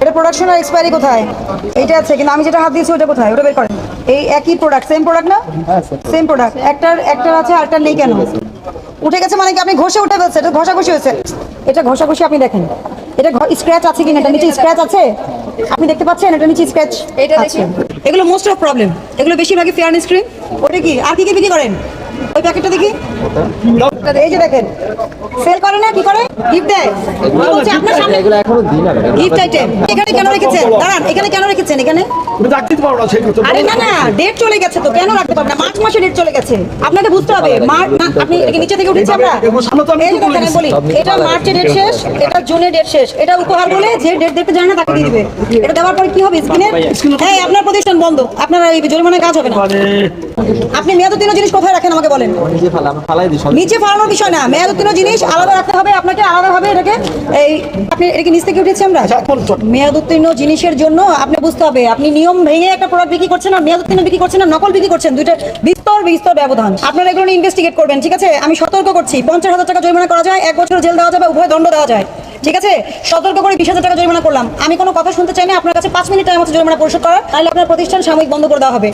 এটা প্রোডাকশন আর এক্সপায়ারি কোথায়? এইটা আছে, কিন্তু আমি যেটা হাত দিয়েছি ওটা কোথায়? ওটা বের করেন। এই একই প্রোডাক্ট, সেম প্রোডাক্ট না? Same product. একটার আছে আরটার নেই কেন? উঠে গেছে মানে কি আপনি ঘষে উঠে ফেলছে? এটা ঘষাঘষি হয়েছে। এটা ঘষাঘষি আপনি দেখেন, এটা স্ক্র্যাচ আছে কিনা, এটা নিচে স্ক্র্যাচ আছে, আপনি দেখতে পাচ্ছেন এটা নিচে স্ক্র্যাচ। এটা দেখেন, এগুলো মোস্ট অফ প্রবলেম, এগুলো বেশিরভাগই ফেয়ারনেস ক্রিম। ওটা কি আর কি কি বিক্রি করেন? ওই প্যাকেটটা দেখি, এই যে দেখেন, সেল করে না, কি করে? গিফট দেয়। বলছে আপনার সামনে এগুলো এখনো দিন না গিফট আইটেম। এখানে কেন রেখেছেন? দাঁড়ান, এখানে কেন রেখেছেন? এখানে রাখতে পারো না, সেই কথা। আরে না না, ডেট চলে গেছে তো, কেন রাখতে পারবেন না? মার্চ মাসে ডেট চলে গেছে, আপনাকে বুঝতে হবে। মার্চ না, আপনি এটাকে নিচে থেকে উঠেছি আমরা। এই যে দেখেন, আমি বলি এটা মার্চের ডেট শেষ, এটা জুনের ডেট শেষ। এটা উপহার বলে যে ডেট দেখতে জানে না তাকে দিয়ে দিবে। এটা দেওয়ার পরে কি হবে? স্কিনের হ্যাঁ, আপনার প্রতিষ্ঠান বন্ধ, আপনার এই জরিমানায় কাজ হবে না। আপনি মেয়াদোত্তীর্ণ জিনিস কোথায় রাখেন আমাকে বলেন? নিচে ফালাই দিই নিচে ফালানোর বিষয় না, মেয়াদোত্তীর্ণ জিনিস আলাদা রাখতে হবে আপনাকে, আলাদাভাবে এটাকে। এই আপনি এটা কি নিচ থেকে উঠেছি আমরা? মেয়াদোত্তীর্ণ জিনিসের জন্য আপনি বুঝতে হবে, আপনি নিয়ম ভেঙে একটা প্রোডাক্ট বিক্রি করছেন আর মেয়াদোত্তীর্ণ বিক্রি করছেন আর নকল বিক্রি করছেন, দুইটা বিস্তর ব্যবধান। আপনারা এগুলো নিয়ে ইনভেস্টিগেট করবেন, ঠিক আছে? আমি সতর্ক করছি, 50,000 টাকা জরিমানা করা যায়, 1 বছর জেল দেওয়া যাবে, উভয় দণ্ড দেওয়া যায়, ঠিক আছে? সতর্ক করে 20,000 টাকা জরিমানা করলাম। আমি কোনো কথা শুনতে চাই না, আপনার কাছে 5 মিনিট টাইম আছে জরিমানা পরিশোধ করার, তাহলে আপনার প্রতিষ্ঠান সাময়িক বন্ধ করে দেওয়া হবে।